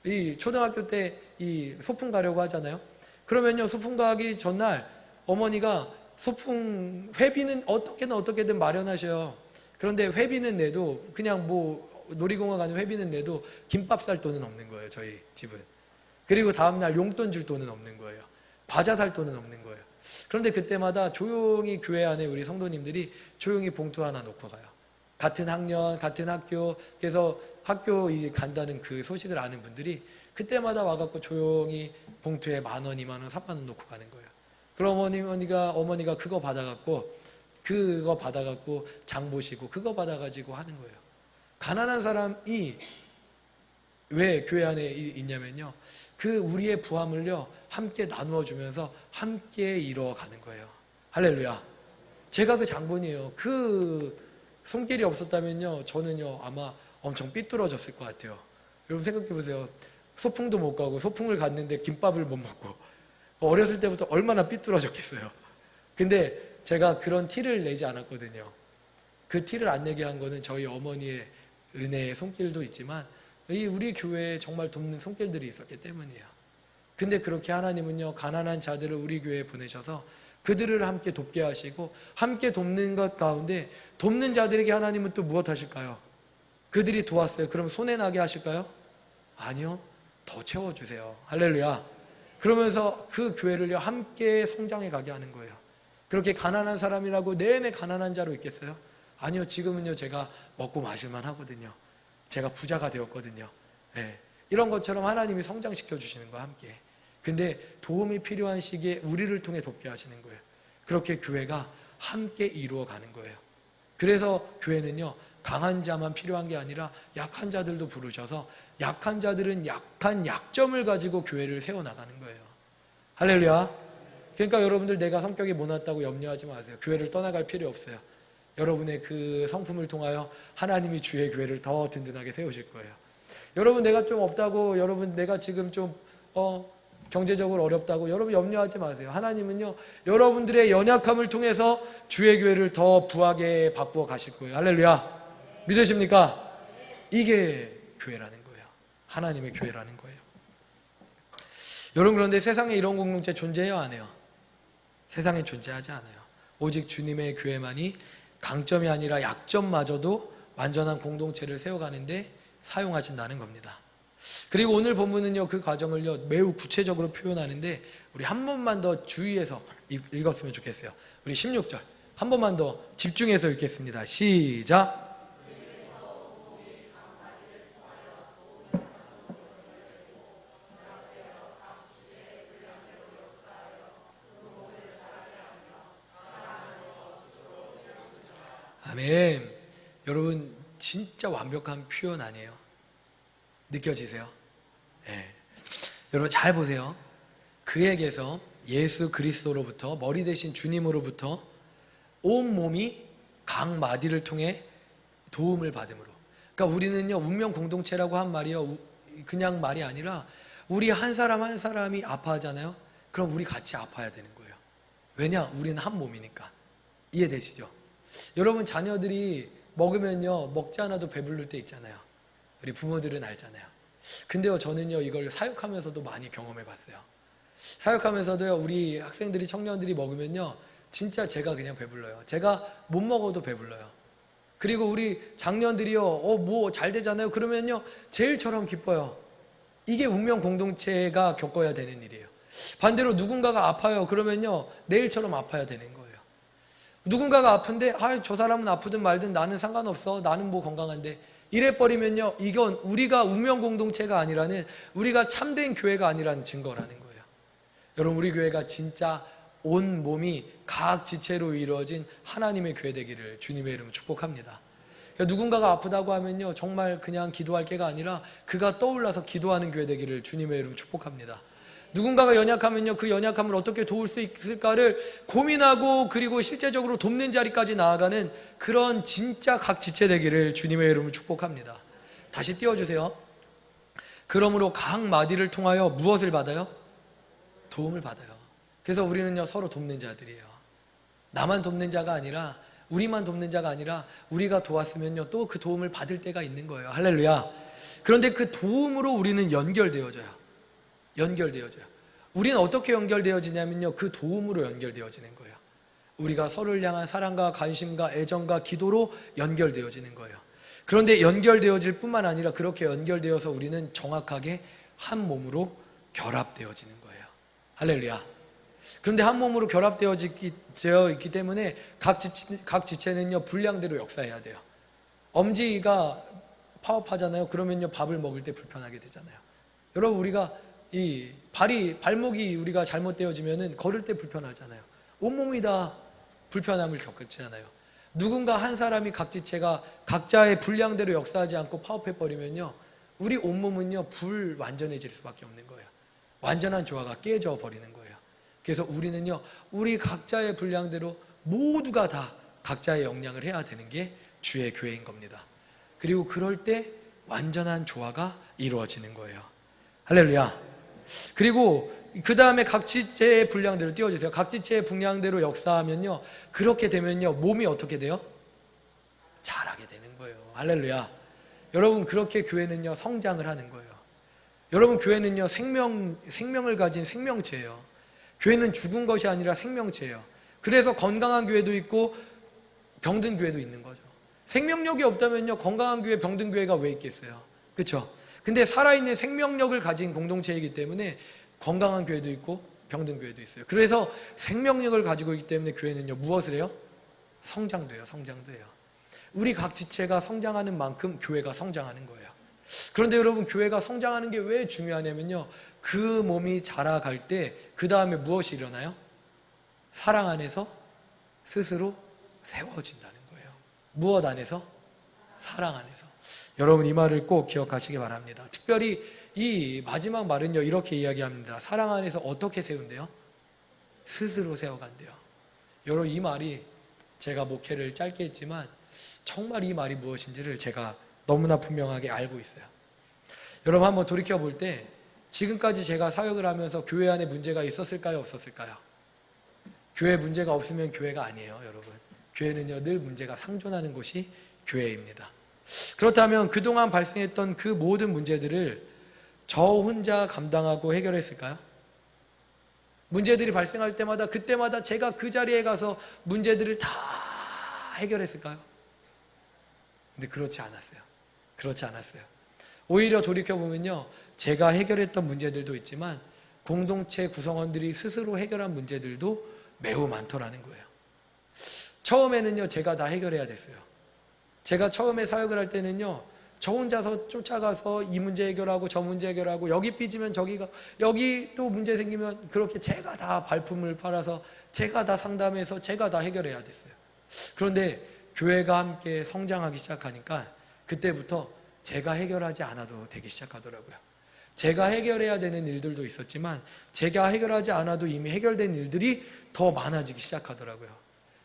이 초등학교 때 이 소풍 가려고 하잖아요. 그러면요, 소풍 가기 전날 어머니가 소풍 회비는 어떻게든 마련하셔요. 그런데 회비는 내도 그냥 뭐 놀이공원 가는 회비는 내도 김밥 살 돈은 없는 거예요, 저희 집은. 그리고 다음날 용돈 줄 돈은 없는 거예요. 과자 살 돈은 없는 거예요. 그런데 그때마다 조용히 교회 안에 우리 성도님들이 조용히 봉투 하나 놓고 가요. 같은 학년, 같은 학교, 그래서 학교 간다는 그 소식을 아는 분들이 그때마다 와갖고 조용히 봉투에 10,000원, 20,000원, 30,000원 놓고 가는 거예요. 그럼 어머니가 그거 받아갖고 장 보시고 그거 받아가지고 하는 거예요. 가난한 사람이 왜 교회 안에 있냐면요, 그 우리의 부함을요 함께 나누어 주면서 함께 이루어가는 거예요. 할렐루야. 제가 그 장본이에요. 그 손길이 없었다면요, 저는요 아마 엄청 삐뚤어졌을 것 같아요. 여러분 생각해 보세요. 소풍도 못 가고 소풍을 갔는데 김밥을 못 먹고 어렸을 때부터 얼마나 삐뚤어졌겠어요. 근데 제가 그런 티를 내지 않았거든요. 그 티를 안 내게 한 거는 저희 어머니의 은혜의 손길도 있지만 우리 교회에 정말 돕는 손길들이 있었기 때문이에요. 근데 그렇게 하나님은요, 가난한 자들을 우리 교회에 보내셔서 그들을 함께 돕게 하시고, 함께 돕는 것 가운데 돕는 자들에게 하나님은 또 무엇 하실까요? 그들이 도왔어요. 그럼 손해나게 하실까요? 아니요. 더 채워주세요. 할렐루야. 그러면서 그 교회를요 함께 성장해 가게 하는 거예요. 그렇게 가난한 사람이라고 내내 가난한 자로 있겠어요? 아니요. 지금은요 제가 먹고 마실만 하거든요. 제가 부자가 되었거든요. 네. 이런 것처럼 하나님이 성장시켜 주시는 거와 함께. 근데 도움이 필요한 시기에 우리를 통해 돕게 하시는 거예요. 그렇게 교회가 함께 이루어가는 거예요. 그래서 교회는요 강한 자만 필요한 게 아니라 약한 자들도 부르셔서 약한 자들은 약한 약점을 가지고 교회를 세워나가는 거예요. 할렐루야. 그러니까 여러분들 내가 성격이 못났다고 염려하지 마세요. 교회를 떠나갈 필요 없어요. 여러분의 그 성품을 통하여 하나님이 주의 교회를 더 든든하게 세우실 거예요. 여러분 내가 좀 없다고, 여러분 내가 지금 좀 경제적으로 어렵다고 여러분 염려하지 마세요. 하나님은요 여러분들의 연약함을 통해서 주의 교회를 더 부하게 바꾸어 가실 거예요. 할렐루야. 믿으십니까? 이게 교회라는 거예요. 하나님의 교회라는 거예요. 여러분, 그런데 세상에 이런 공동체 존재해요, 안 해요? 세상에 존재하지 않아요. 오직 주님의 교회만이 강점이 아니라 약점마저도 완전한 공동체를 세워가는데 사용하신다는 겁니다. 그리고 오늘 본문은요 그 과정을요 매우 구체적으로 표현하는데, 우리 한 번만 더 주의해서 읽었으면 좋겠어요. 우리 16절 한 번만 더 집중해서 읽겠습니다. 시작. 아멘. 여러분 진짜 완벽한 표현 아니에요? 느껴지세요? 네. 여러분 잘 보세요. 그에게서 예수 그리스도로부터, 머리 대신 주님으로부터 온 몸이 각 마디를 통해 도움을 받음으로. 그러니까 우리는요 운명 공동체라고 한 말이요 그냥 말이 아니라, 우리 한 사람 한 사람이 아파하잖아요. 그럼 우리 같이 아파야 되는 거예요. 왜냐? 우리는 한 몸이니까. 이해되시죠? 여러분 자녀들이 먹으면요 먹지 않아도 배부를 때 있잖아요. 우리 부모들은 알잖아요. 근데요 저는요 이걸 사역하면서도 많이 경험해 봤어요. 사역하면서도요 우리 학생들이, 청년들이 먹으면요 진짜 제가 그냥 배불러요. 제가 못 먹어도 배불러요. 그리고 우리 장년들이요 뭐 잘 되잖아요. 그러면요 제일처럼 기뻐요. 이게 운명 공동체가 겪어야 되는 일이에요. 반대로 누군가가 아파요. 그러면요 내일처럼 아파야 되는 거예요. 누군가가 아픈데 저 사람은 아프든 말든 나는 상관없어, 나는 뭐 건강한데, 이래버리면요 이건 우리가 운명 공동체가 아니라는, 우리가 참된 교회가 아니라는 증거라는 거예요. 여러분 우리 교회가 진짜 온 몸이 각 지체로 이루어진 하나님의 교회 되기를 주님의 이름으로 축복합니다. 누군가가 아프다고 하면요 정말 그냥 기도할 게가 아니라 그가 떠올라서 기도하는 교회 되기를 주님의 이름으로 축복합니다. 누군가가 연약하면요 그 연약함을 어떻게 도울 수 있을까를 고민하고, 그리고 실제적으로 돕는 자리까지 나아가는 그런 진짜 각 지체 되기를 주님의 이름으로 축복합니다. 다시 띄워주세요. 그러므로 각 마디를 통하여 무엇을 받아요? 도움을 받아요. 그래서 우리는요 서로 돕는 자들이에요. 나만 돕는 자가 아니라, 우리만 돕는 자가 아니라, 우리가 도왔으면요 또 그 도움을 받을 때가 있는 거예요. 할렐루야. 그런데 그 도움으로 우리는 연결되어져요. 우리는 어떻게 연결되어지냐면요 그 도움으로 연결되어지는 거예요. 우리가 서로를 향한 사랑과 관심과 애정과 기도로 연결되어지는 거예요. 그런데 연결되어질 뿐만 아니라, 그렇게 연결되어서 우리는 정확하게 한 몸으로 결합되어지는 거예요. 할렐루야. 그런데 한 몸으로 결합되어 있기 때문에 각 지체는요 분량대로 역사해야 돼요. 엄지가 파업하잖아요. 그러면요 밥을 먹을 때 불편하게 되잖아요. 여러분 우리가 이 발목이 우리가 잘못되어지면은 걸을 때 불편하잖아요. 온몸이 다 불편함을 겪잖아요. 누군가 한 사람이 각 지체가 각자의 분량대로 역사하지 않고 파업해버리면요 우리 온몸은요 불완전해질 수밖에 없는 거예요. 완전한 조화가 깨져 버리는 거예요. 그래서 우리는요 우리 각자의 분량대로 모두가 다 각자의 역량을 해야 되는 게 주의 교회인 겁니다. 그리고 그럴 때 완전한 조화가 이루어지는 거예요. 할렐루야. 그리고 그 다음에 각 지체의 분량대로 띄워주세요. 각 지체의 분량대로 역사하면요 그렇게 되면요 몸이 어떻게 돼요? 자라게 되는 거예요. 할렐루야. 여러분 그렇게 교회는요 성장을 하는 거예요. 여러분 교회는요 생명을 가진 생명체예요. 교회는 죽은 것이 아니라 생명체예요. 그래서 건강한 교회도 있고 병든 교회도 있는 거죠. 생명력이 없다면요 건강한 교회, 병든 교회가 왜 있겠어요? 그렇죠? 근데 살아있는 생명력을 가진 공동체이기 때문에 건강한 교회도 있고 병든 교회도 있어요. 그래서 생명력을 가지고 있기 때문에 교회는요 무엇을 해요? 성장돼요. 우리 각 지체가 성장하는 만큼 교회가 성장하는 거예요. 그런데 여러분 교회가 성장하는 게 왜 중요하냐면요 그 몸이 자라갈 때 그 다음에 무엇이 일어나요? 사랑 안에서 스스로 세워진다는 거예요. 무엇 안에서? 사랑 안에서. 여러분 이 말을 꼭 기억하시기 바랍니다. 특별히 이 마지막 말은요 이렇게 이야기합니다. 사랑 안에서 어떻게 세운대요? 스스로 세워간대요. 여러분 이 말이, 제가 목회를 짧게 했지만 정말 이 말이 무엇인지를 제가 너무나 분명하게 알고 있어요. 여러분 한번 돌이켜 볼 때 지금까지 제가 사역을 하면서 교회 안에 문제가 있었을까요? 없었을까요? 교회 문제가 없으면 교회가 아니에요, 여러분. 교회는요, 늘 문제가 상존하는 곳이 교회입니다. 그렇다면 그동안 발생했던 그 모든 문제들을 저 혼자 감당하고 해결했을까요? 문제들이 발생할 때마다 그때마다 제가 그 자리에 가서 문제들을 다 해결했을까요? 근데 그렇지 않았어요. 그렇지 않았어요. 오히려 돌이켜보면요, 제가 해결했던 문제들도 있지만 공동체 구성원들이 스스로 해결한 문제들도 매우 많더라는 거예요. 처음에는요, 제가 다 해결해야 됐어요. 제가 처음에 사역을 할 때는요, 저 혼자서 쫓아가서 이 문제 해결하고 저 문제 해결하고 여기 삐지면 저기가, 여기 또 문제 생기면 그렇게 제가 다 발품을 팔아서 제가 다 상담해서 제가 다 해결해야 됐어요. 그런데 교회가 함께 성장하기 시작하니까 그때부터 제가 해결하지 않아도 되기 시작하더라고요. 제가 해결해야 되는 일들도 있었지만 제가 해결하지 않아도 이미 해결된 일들이 더 많아지기 시작하더라고요.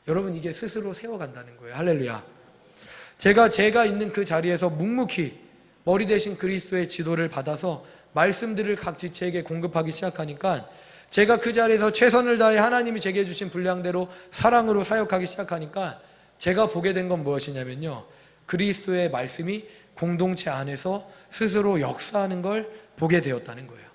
여러분, 이게 스스로 세워간다는 거예요. 할렐루야. 제가 있는 그 자리에서 묵묵히 머리 대신 그리스도의 지도를 받아서 말씀들을 각 지체에게 공급하기 시작하니까 제가 그 자리에서 최선을 다해 하나님이 제게 주신 분량대로 사랑으로 사역하기 시작하니까 제가 보게 된 건 무엇이냐면요, 그리스도의 말씀이 공동체 안에서 스스로 역사하는 걸 보게 되었다는 거예요.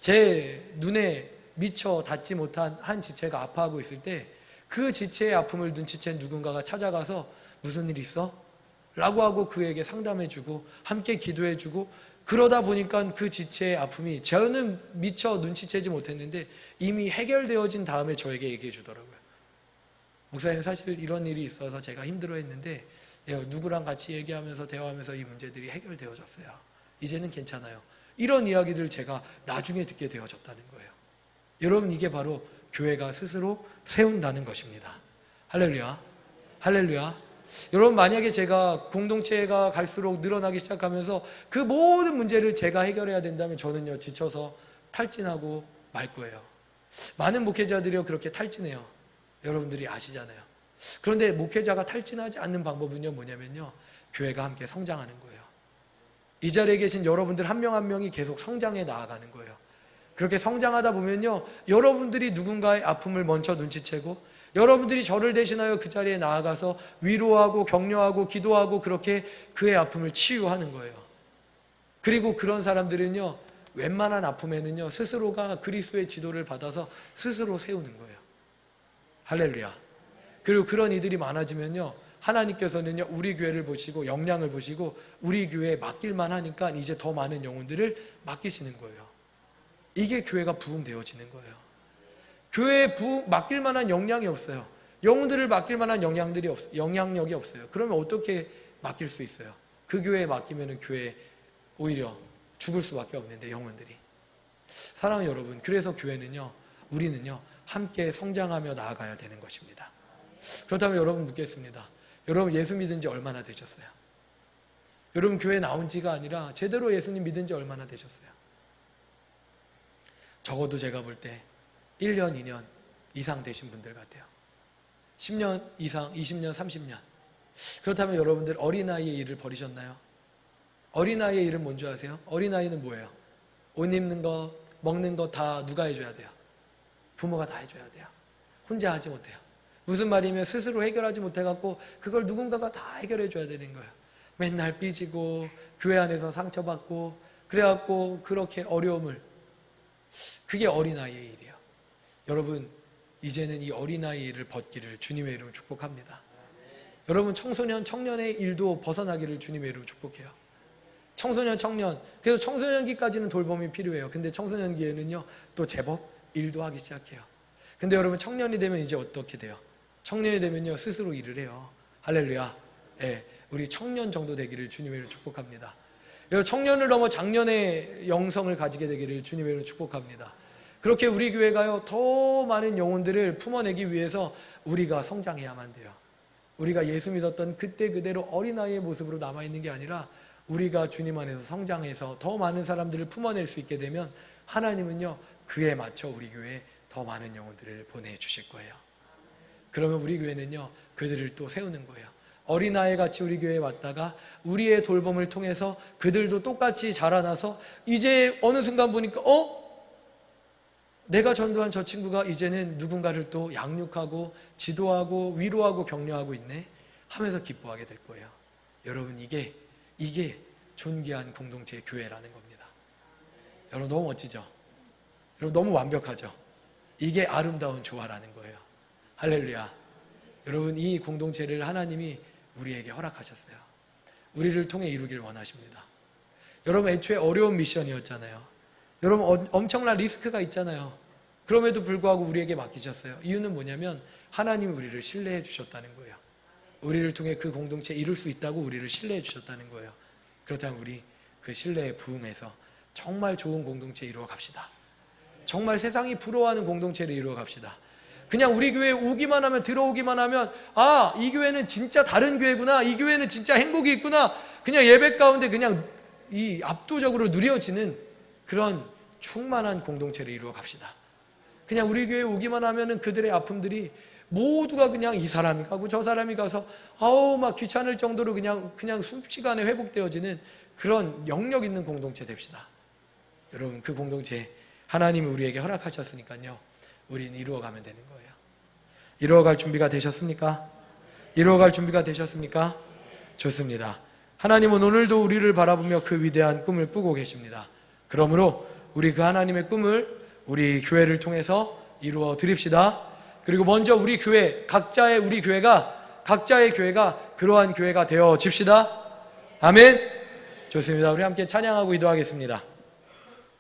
제 눈에 미처 닿지 못한 한 지체가 아파하고 있을 때 그 지체의 아픔을 눈치챈 누군가가 찾아가서 무슨 일 있어? 라고 하고 그에게 상담해주고 함께 기도해주고, 그러다 보니까 그 지체의 아픔이 저는 미처 눈치채지 못했는데 이미 해결되어진 다음에 저에게 얘기해 주더라고요. 목사님, 사실 이런 일이 있어서 제가 힘들어했는데 누구랑 같이 얘기하면서 대화하면서 이 문제들이 해결되어졌어요. 이제는 괜찮아요. 이런 이야기들 제가 나중에 듣게 되어졌다는 거예요. 여러분, 이게 바로 교회가 스스로 세운다는 것입니다. 할렐루야. 할렐루야. 여러분, 만약에 제가 공동체가 갈수록 늘어나기 시작하면서 그 모든 문제를 제가 해결해야 된다면 저는요, 지쳐서 탈진하고 말 거예요. 많은 목회자들이요, 그렇게 탈진해요. 여러분들이 아시잖아요. 그런데 목회자가 탈진하지 않는 방법은요, 뭐냐면요, 교회가 함께 성장하는 거예요. 이 자리에 계신 여러분들 한 명 한 명이 계속 성장해 나아가는 거예요. 그렇게 성장하다 보면요, 여러분들이 누군가의 아픔을 먼저 눈치채고 여러분들이 저를 대신하여 그 자리에 나아가서 위로하고 격려하고 기도하고 그렇게 그의 아픔을 치유하는 거예요. 그리고 그런 사람들은요, 웬만한 아픔에는요, 스스로가 그리스도의 지도를 받아서 스스로 세우는 거예요. 할렐루야. 그리고 그런 이들이 많아지면요, 하나님께서는요, 우리 교회를 보시고 역량을 보시고 우리 교회에 맡길만 하니까 이제 더 많은 영혼들을 맡기시는 거예요. 이게 교회가 부흥되어지는 거예요. 교회에 맡길 만한 역량이 없어요. 영혼들을 맡길 만한 영향력이 없어요. 그러면 어떻게 맡길 수 있어요? 그 교회에 맡기면 교회 오히려 죽을 수밖에 없는데, 영혼들이. 사랑하는 여러분, 그래서 교회는요, 우리는요, 함께 성장하며 나아가야 되는 것입니다. 그렇다면 여러분, 묻겠습니다. 여러분, 예수 믿은 지 얼마나 되셨어요? 여러분, 교회 나온 지가 아니라 제대로 예수님 믿은 지 얼마나 되셨어요? 적어도 제가 볼 때 1년, 2년 이상 되신 분들 같아요. 10년 이상, 20년, 30년. 그렇다면 여러분들 어린아이의 일을 버리셨나요? 어린아이의 일은 뭔지 아세요? 어린아이는 뭐예요? 옷 입는 거, 먹는 거 다 누가 해줘야 돼요? 부모가 다 해줘야 돼요. 혼자 하지 못해요. 무슨 말이면 스스로 해결하지 못해갖고 그걸 누군가가 다 해결해줘야 되는 거예요. 맨날 삐지고 교회 안에서 상처받고 그래갖고 그렇게 어려움을, 그게 어린아이의 일이에요. 여러분, 이제는 이 어린아이의 일을 벗기를 주님의 이름으로 축복합니다. 여러분, 청소년, 청년의 일도 벗어나기를 주님의 이름으로 축복해요. 청소년, 청년, 그래서 청소년기까지는 돌봄이 필요해요. 근데 청소년기에는요, 또 제법 일도 하기 시작해요. 근데 여러분, 청년이 되면 이제 어떻게 돼요? 청년이 되면요, 스스로 일을 해요. 할렐루야. 네, 우리 청년 정도 되기를 주님의 이름으로 축복합니다. 여러분, 청년을 넘어 장년의 영성을 가지게 되기를 주님의 이름으로 축복합니다. 그렇게 우리 교회가요, 더 많은 영혼들을 품어내기 위해서 우리가 성장해야만 돼요. 우리가 예수 믿었던 그때 그대로 어린아이의 모습으로 남아있는 게 아니라 우리가 주님 안에서 성장해서 더 많은 사람들을 품어낼 수 있게 되면 하나님은요, 그에 맞춰 우리 교회에 더 많은 영혼들을 보내주실 거예요. 그러면 우리 교회는요, 그들을 또 세우는 거예요. 어린아이 같이 우리 교회에 왔다가 우리의 돌봄을 통해서 그들도 똑같이 자라나서 이제 어느 순간 보니까 내가 전도한 저 친구가 이제는 누군가를 또 양육하고 지도하고 위로하고 격려하고 있네 하면서 기뻐하게 될 거예요. 여러분, 이게 존귀한 공동체의 교회라는 겁니다. 여러분, 너무 멋지죠? 여러분, 너무 완벽하죠? 이게 아름다운 조화라는 거예요. 할렐루야. 여러분, 이 공동체를 하나님이 우리에게 허락하셨어요. 우리를 통해 이루길 원하십니다. 여러분, 애초에 어려운 미션이었잖아요. 여러분, 엄청난 리스크가 있잖아요. 그럼에도 불구하고 우리에게 맡기셨어요. 이유는 뭐냐면 하나님이 우리를 신뢰해 주셨다는 거예요. 우리를 통해 그 공동체 이룰 수 있다고 우리를 신뢰해 주셨다는 거예요. 그렇다면 우리 그 신뢰에 부응해서 정말 좋은 공동체 이루어 갑시다. 정말 세상이 부러워하는 공동체를 이루어 갑시다. 그냥 우리 교회에 오기만 하면, 들어오기만 하면, 이 교회는 진짜 다른 교회구나, 이 교회는 진짜 행복이 있구나, 그냥 예배 가운데 그냥 이 압도적으로 누려지는 그런 충만한 공동체를 이루어 갑시다. 그냥 우리 교회에 오기만 하면은 그들의 아픔들이 모두가 그냥 이 사람이 가고 저 사람이 가서 막 귀찮을 정도로 그냥 순식간에 회복되어지는 그런 영역 있는 공동체 됩시다. 여러분, 그 공동체 하나님이 우리에게 허락하셨으니까요, 우리는 이루어가면 되는 거예요. 이루어갈 준비가 되셨습니까? 이루어갈 준비가 되셨습니까? 좋습니다. 하나님은 오늘도 우리를 바라보며 그 위대한 꿈을 꾸고 계십니다. 그러므로 우리 그 하나님의 꿈을 우리 교회를 통해서 이루어 드립시다. 그리고 먼저 우리 교회, 각자의 교회가 그러한 교회가 되어 집시다. 아멘. 좋습니다. 우리 함께 찬양하고 기도하겠습니다.